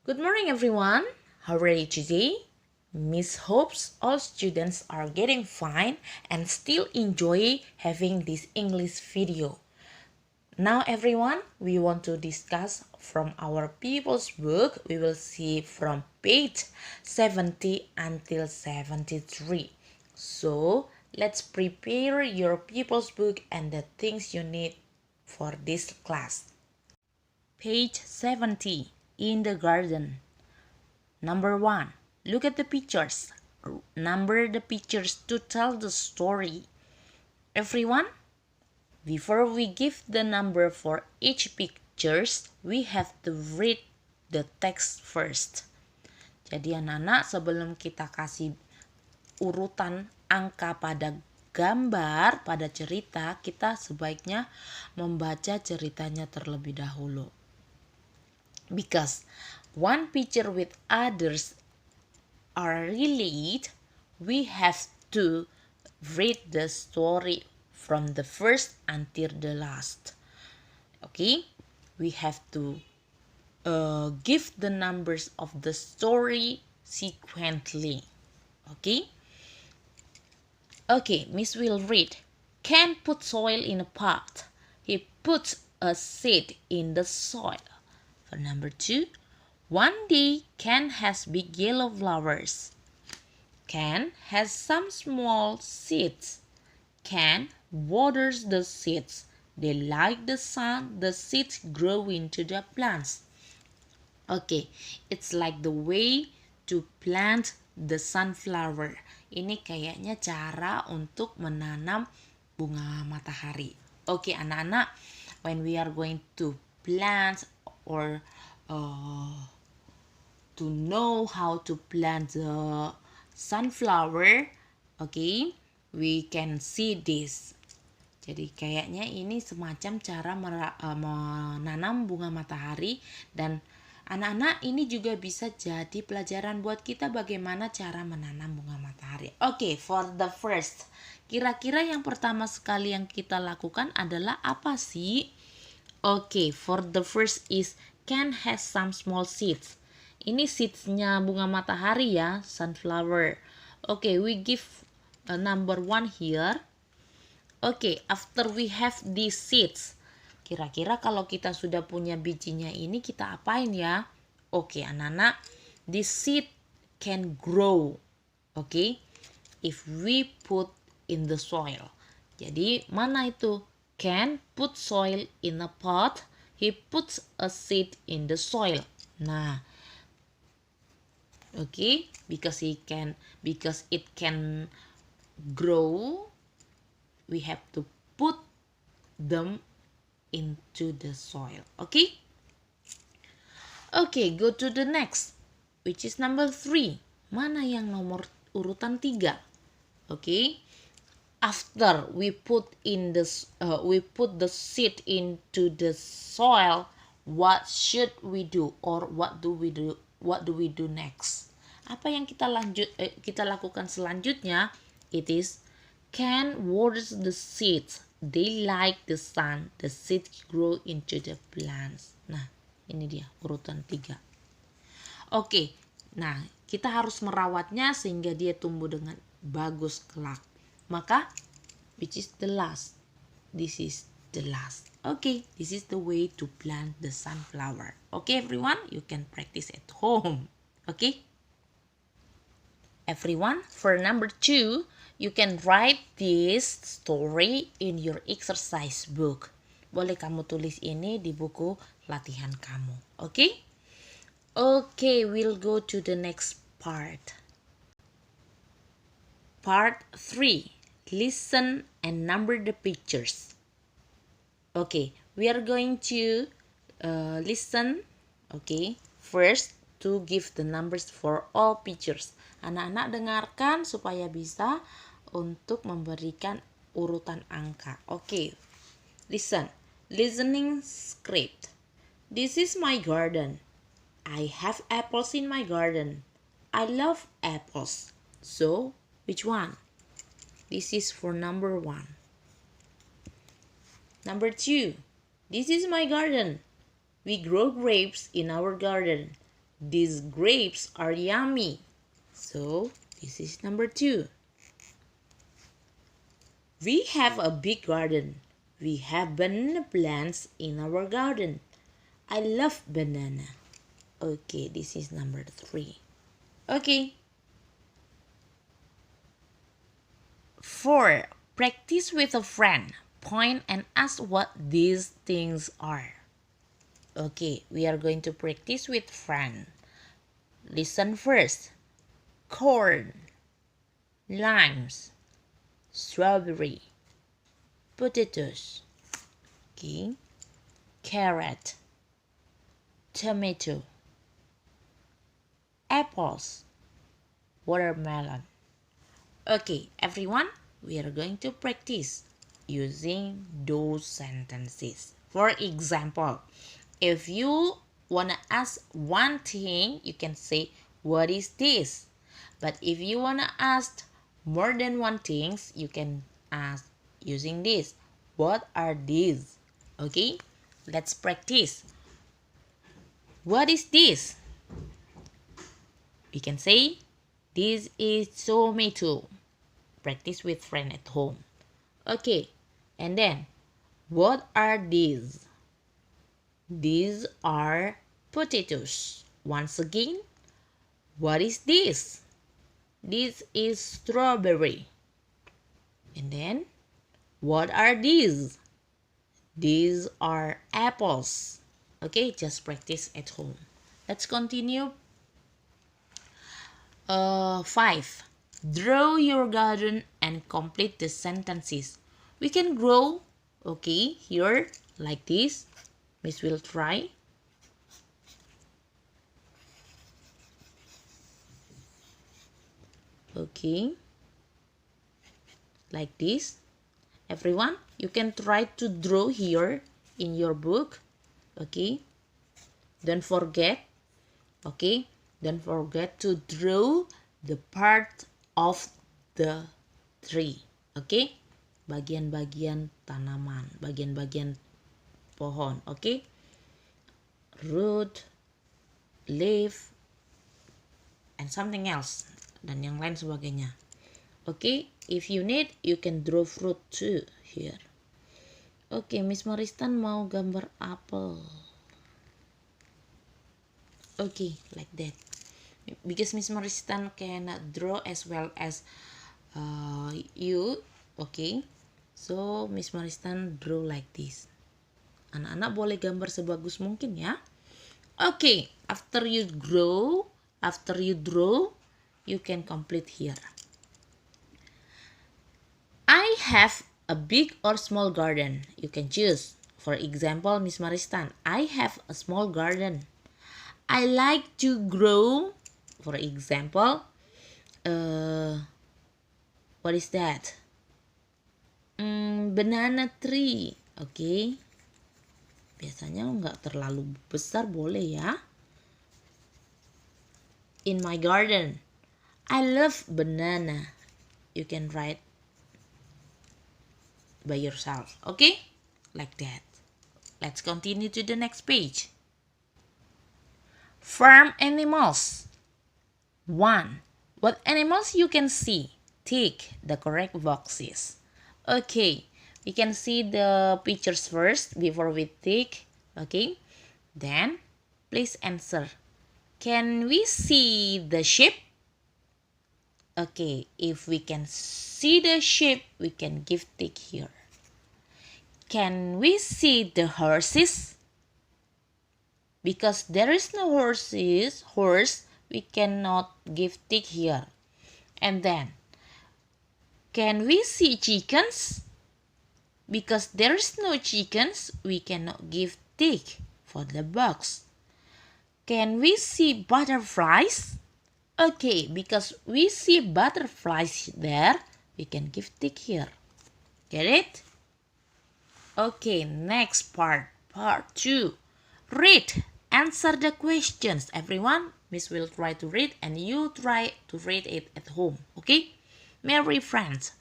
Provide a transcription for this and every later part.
Good morning, everyone. How are you today? Miss hopes all students are getting fine and still enjoy having this English video. Now, everyone, we want to discuss from our people's book. We will see from page 70 until 73. So, let's prepare your people's book and the things you need for this class. Page 70, in the garden. Number 1. Look at the pictures. Number the pictures to tell the story. Everyone, before we give the number for each pictures, we have to read the text first. Jadi anak-anak, sebelum kita kasih urutan angka pada gambar, pada cerita, kita sebaiknya membaca ceritanya terlebih dahulu. Because one picture with others are related, we have to read the story from the first until the last. Okay, we have to give the numbers of the story sequentially. Okay, Miss will read. Ken put soil in a pot. He puts a seed in the soil. For number 2, one day Ken has big yellow flowers. Ken has some small seeds. Ken waters the seeds. They like the sun. The seeds grow into the plants. Okay, it's like the way to plant the sunflower. Ini kayaknya cara untuk menanam bunga matahari. Okay, anak-anak, when we are going to plant or to know how to plant the sunflower, okay, we can see this. Jadi kayaknya ini semacam cara menanam bunga matahari, dan anak-anak ini juga bisa jadi pelajaran buat kita bagaimana cara menanam bunga matahari. Okay, for the first, kira-kira yang pertama sekali yang kita lakukan adalah apa sih? Okay, for the first is Ken has some small seeds. Ini seeds-nya bunga matahari ya, sunflower. Okay, we give a number 1 here. Okay, after we have these seeds, kira-kira kalau kita sudah punya bijinya ini kita apain ya? Okay, anak-anak, this seed can grow. Okay, if we put in the soil. Jadi mana itu? Ken put soil in a pot. He puts a seed in the soil. Nah, okay, because it can grow, we have to put them into the soil. Okay, go to the next, which is number 3. Mana yang nomor urutan 3? Okay, after we put the seed into the soil, what should we do, or what do we do next? Apa yang kita lakukan selanjutnya? It is Ken waters the seeds. They like the sun. The seeds grow into the plants. Nah, ini dia urutan 3. Oke, nah kita harus merawatnya sehingga dia tumbuh dengan bagus kelak. Maka, which is the last? This is the last. Okay, this is the way to plant the sunflower. Okay, everyone, you can practice at home. Okay? Everyone, for number 2, you can write this story in your exercise book. Boleh kamu tulis ini di buku latihan kamu. Okay? Okay, we'll go to the next part. Part 3. Listen and number the pictures. Okay, we are going to listen. Okay, first to give the numbers for all pictures. Anak-anak dengarkan supaya bisa untuk memberikan urutan angka. Okay, listen. Listening script. This is my garden. I have apples in my garden. I love apples. So, which one? This is for number 1. Number 2. This is my garden. We grow grapes in our garden. These grapes are yummy. So this is number 2. We have a big garden. We have banana plants in our garden. I love banana. Okay, this is number 3. Okay. 4. Practice with a friend. Point and ask what these things are. Okay, we are going to practice with friend. Listen first. Corn, limes, strawberry, potatoes, okay, carrot, tomato, apples, watermelon. Okay, everyone, we are going to practice using those sentences. For example, if you want to ask one thing, you can say, what is this? But if you want to ask more than one things, you can ask using this. What are these? Okay, let's practice. What is this? We can say, this is tomato. Practice with friend at home. Okay, and then, what are these? These are potatoes. Once again, what is this? This is strawberry. And then, what are these? These are apples. Okay, just practice at home. Let's continue. 5. Draw your garden and complete the sentences. We can grow, okay, here, like this. Miss will try. Okay, like this. Everyone, you can try to draw here in your book. Okay, don't forget. Okay, don't forget to draw the part of the tree. Okay, bagian-bagian tanaman, bagian-bagian pohon. Okay, root, leaf, and something else, dan yang lain sebagainya. Okay, if you need, you can draw fruit too here. Okay, Miss Maristan mau gambar apel. Okay, like that. Because Miss Maristan cannot draw as well as you. Okay, so Miss Maristan draw like this. Anak-anak boleh gambar sebagus mungkin ya. Okay, after you draw, you can complete here. I have a big or small garden. You can choose. For example, Miss Maristan, I have a small garden. I like to grow, for example, what is that? Banana tree. Okay. Biasanya nggak terlalu besar, boleh ya. In my garden, I love banana. You can write by yourself. Okay? Like that. Let's continue to the next page. Farm animals. 1. What animals you can see? Tick the correct boxes. Okay, we can see the pictures first before we tick. Okay, then please answer. Can we see the sheep? Okay, if we can see the sheep, we can give tick here. Can we see the horses? Because there is no horse, we cannot give tick here. And then, can we see chickens? Because there is no chickens, we cannot give tick for the box. Can we see butterflies? Okay, because we see butterflies there, we can give tick here. Get it? Okay, next part 2. Read. Answer the questions, everyone. Miss will try to read and you try to read it at home, okay? Merry friends.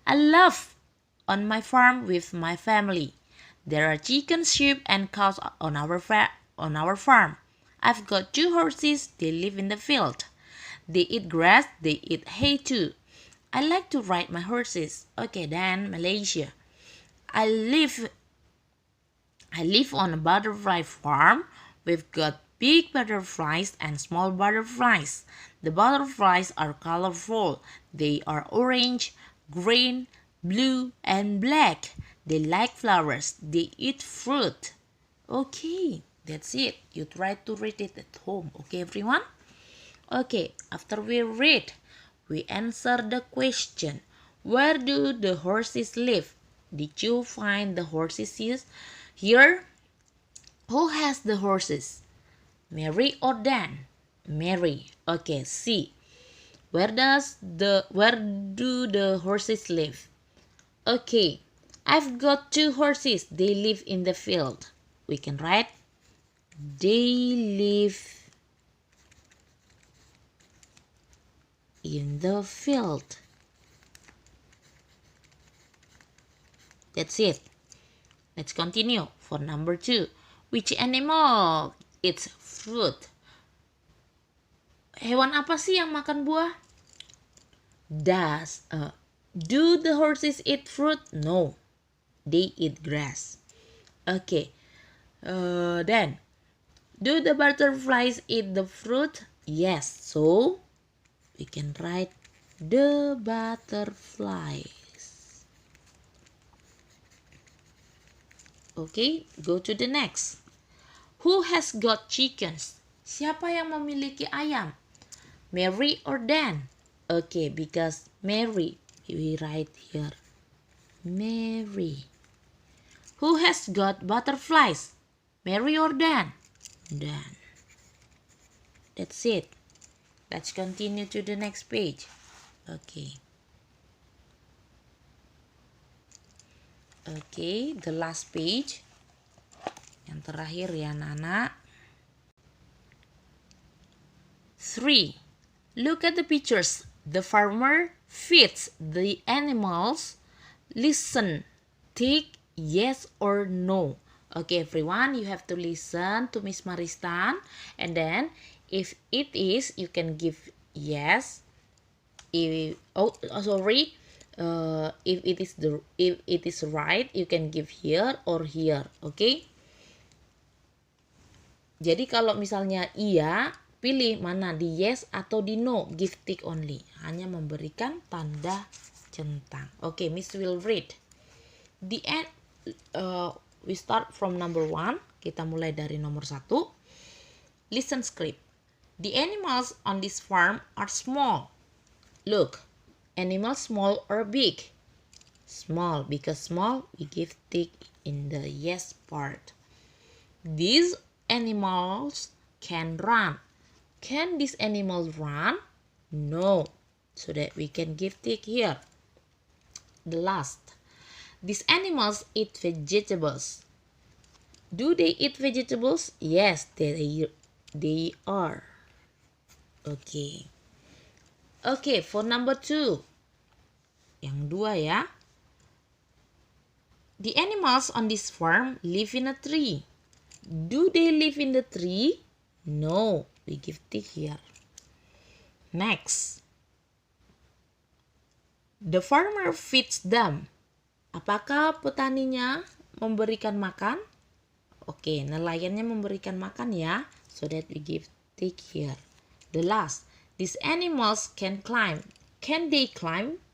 I live on my farm with my family. There are chickens, sheep, and cows on our farm. I've got 2 horses, they live in the field. They eat grass, they eat hay too. I like to ride my horses. Okay, then Malaysia. I live on a butterfly farm. We've got big butterflies and small butterflies. The butterflies are colorful. They are orange, green, blue, and black. They like flowers. They eat fruit. Okay, that's it. You try to read it at home. Okay, everyone? Okay, after we read, we answer the question. Where do the horses live? Did you find the horses here? Who has the horses? Mary or Dan? Mary. Okay, C. Where do the horses live? Okay, I've got 2 horses. They live in the field. We can write they live in the field. That's it. Let's continue for number 2. Which animal eats fruit? Hewan apa sih yang makan buah? Do the horses eat fruit? No, they eat grass. Okay. Then, do the butterflies eat the fruit? Yes. So, we can write the butterflies. Okay, go to the next. Who has got chickens? Siapa yang memiliki ayam? Mary or Dan? Okay, because Mary, we write here. Mary. Who has got butterflies? Mary or Dan? Dan. That's it. Let's continue to the next page. Okay. Okay, the last page. Yang terakhir ya, Nana. 3. Look at the pictures. The farmer feeds the animals. Listen. Take yes or no. Okay, everyone, you have to listen to Miss Maristan. And then, if it is, you can give yes. If it is right, you can give here or here. Okay? Jadi kalau misalnya iya, pilih mana di yes atau di no. Give tick only. Hanya memberikan tanda centang. Okay, Miss will read. The end. We start from number 1. Kita mulai dari nomor 1. Listen script. The animals on this farm are small. Look, animals small or big? Small, because small we give tick in the yes part. These animals can run. Can these animals run? No. So that we can give tick here. The last. These animals eat vegetables. Do they eat vegetables? Yes, they are. Okay. Okay, for number 2. Yang 2 ya. The animals on this farm live in a tree. Do they live in the tree? No, we give tick here. Next. The farmer feeds them. Apakah petaninya memberikan makan? Oke, nelayannya memberikan makan ya. So that we give tick here. The last. These animals can climb. Can they climb?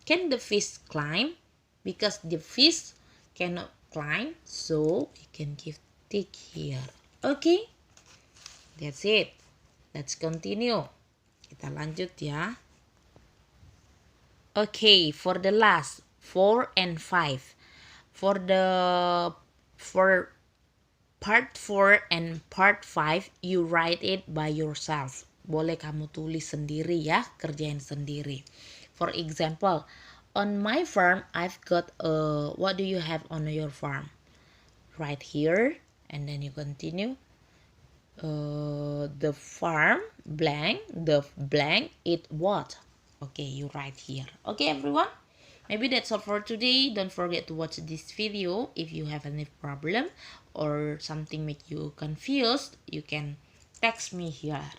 Can the fish climb? Because the fish cannot climb, so we can give tick here. Okay? That's it. Let's continue. Kita lanjut ya. Okay, for the last 4 and 5. For part 4 and part 5, you write it by yourself. Boleh kamu tulis sendiri ya, kerjain sendiri. For example, on my farm, I've got what do you have on your farm? Right here, and then you continue. The farm blank, the blank eat what? Okay, you write here. Okay, everyone? Maybe that's all for today. Don't forget to watch this video. If you have any problem or something make you confused, you can text me here.